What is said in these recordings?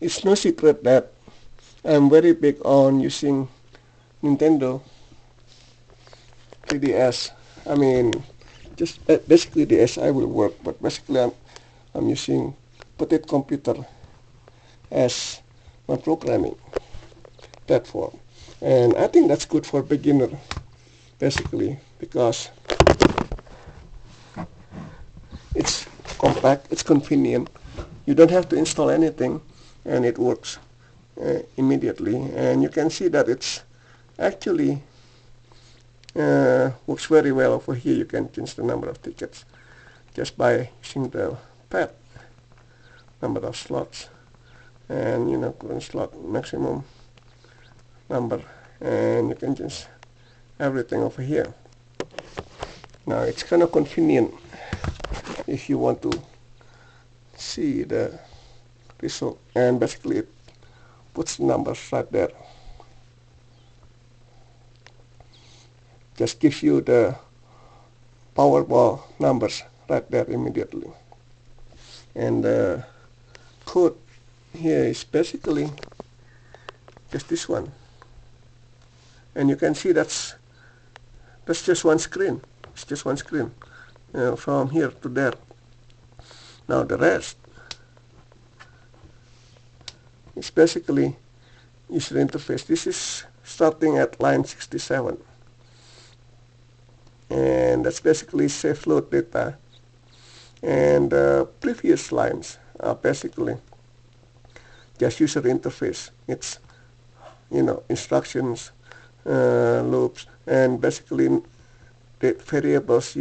It's no secret that I'm very big on using Nintendo 3DS. I mean, just basically the SI will work, but basically I'm using Potato Computer as my programming platform. And I think that's good for beginner, basically, because it's compact, it's convenient. You don't have to install anything, and it works immediately. And you can see that it's actually works very well over here. You can change the number of tickets just by using the pad, number of slots, and current slot maximum number, and you can change everything over here. Now it's kind of convenient if you want to see the result, and basically it puts the numbers right there. Just gives you the Powerball numbers right there immediately. And the code here is basically just this one. And you can see that's just one screen. It's just one screen from here to there. Now the rest is basically user interface. This is starting at line 67. And that's basically safe load data. And previous lines are basically just user interface. It's instructions, loops, and basically the variables.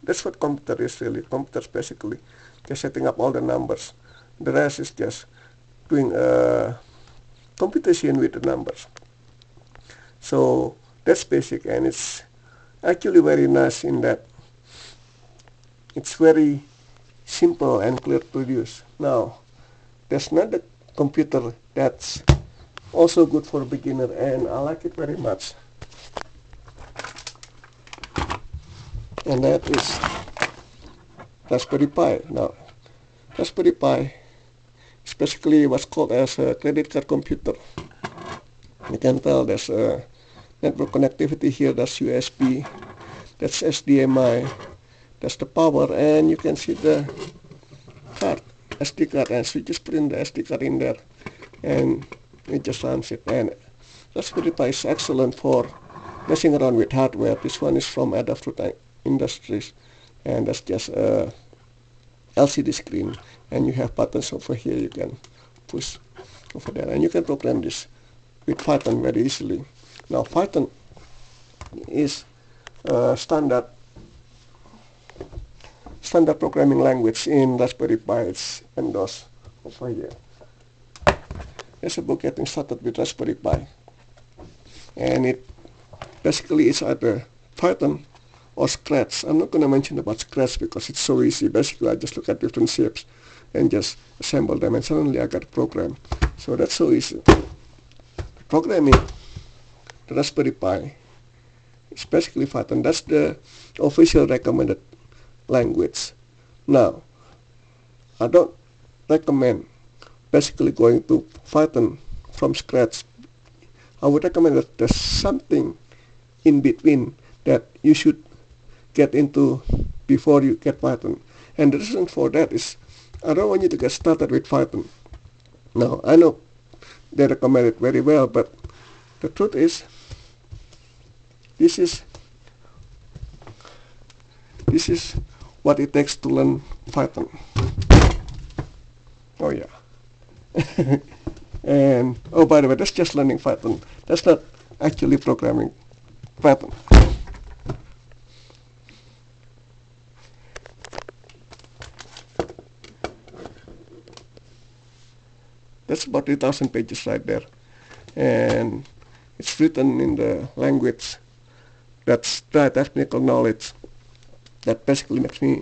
That's what computer is really. Computer's basically just setting up all the numbers. The rest is just doing computation with the numbers. So that's basic, and it's actually very nice in that it's very simple and clear to use. Now, there's another computer that's also good for a beginner, and I like it very much. And that is Raspberry Pi. Now, Raspberry Pi is basically what's called as a credit card computer. You can tell there's a network connectivity here. That's USB, that's HDMI, that's the power, and you can see the card, SD card, and so you just put in the SD card in there, and it just runs it. And Raspberry Pi is excellent for messing around with hardware. This one is from Adafruit Industries, and that's just a LCD screen, and you have buttons over here you can push over there, and you can program this with Python very easily. Now Python is standard programming language in Raspberry Pi. It's endorsed over here. That's about getting started with Raspberry Pi, and it basically is either Python or Scratch. I'm not going to mention about Scratch because it's so easy. Basically I just look at different shapes and just assemble them, and suddenly I got a program. So that's so easy. Programming the Raspberry Pi is basically Python. That's the official recommended language. Now, I don't recommend basically going to Python from scratch. I would recommend that there's something in between that you should get into before you get Python. And the reason for that is I don't want you to get started with Python. Now, I know they recommend it very well, but the truth is this is what it takes to learn Python. Oh yeah. And oh, by the way, that's just learning Python. That's not actually programming Python. That's about 3,000 pages right there, and it's written in the language that's dry technical knowledge that basically makes me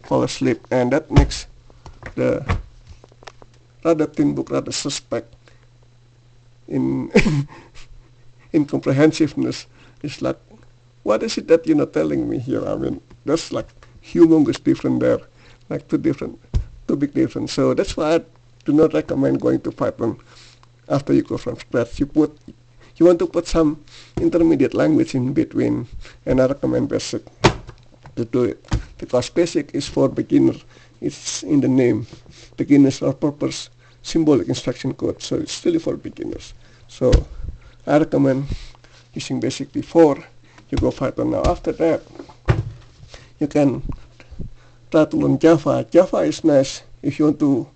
fall asleep, and that makes the rather thin book rather suspect in incomprehensiveness. It's like, what is it that you're not telling me here? I mean, there's like humongous difference there, like two big difference. So that's why do not recommend going to Python after you go from scratch. You want to put some intermediate language in between, and I recommend BASIC to do it, because BASIC is for beginner. It's in the name, beginners or purpose symbolic instruction code, so it's still for beginners. So I recommend using BASIC before you go Python. Now after that, you can try to learn Java. Java is nice if you want to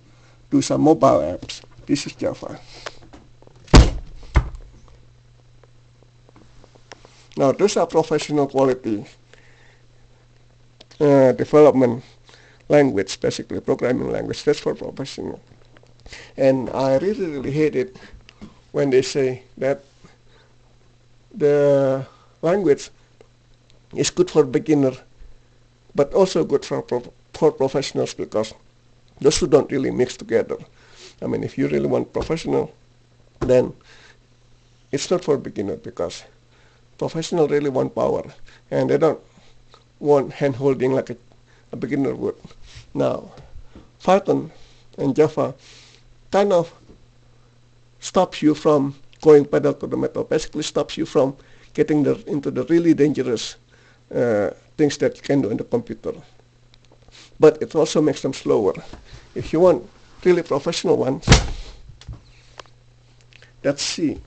do some mobile apps. This is Java. Now those are professional quality development language, basically programming language. That's for professional. And I really hate it when they say that the language is good for beginner but also good for professionals, because those two don't really mix together. I mean, if you really want professional, then it's not for beginner, because professional really want power, and they don't want hand-holding like a beginner would. Now, Python and Java kind of stops you from going pedal to the metal, basically stops you from getting into the really dangerous things that you can do in the computer. But it also makes them slower. If you want really professional ones, that's C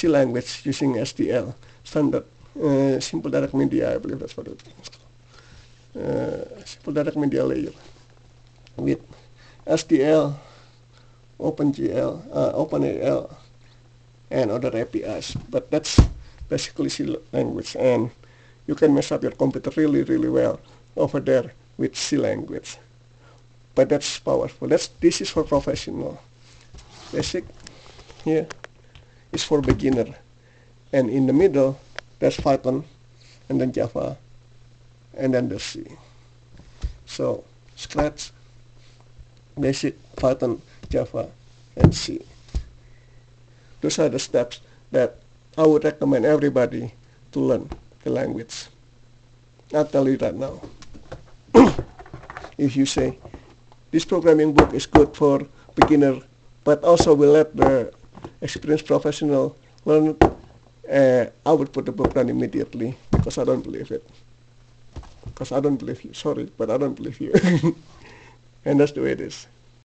language using SDL, standard simple direct media, I believe that's what it is. Simple direct media layer with SDL, OpenGL, and other APIs. But that's basically C language, and you can mess up your computer really well over there with C language. But that's powerful. This is for professional. Basic here is for beginner, and in the middle that's Python, and then Java, and then the C. So Scratch, Basic, Python, Java, and C. Those are the steps that I would recommend everybody to learn the language. I'll tell you that now. If you say this programming book is good for beginner, but also will let the experienced professional learn, I would put the book down immediately, because I don't believe it. Because I don't believe you. Sorry, but I don't believe you. And that's the way it is.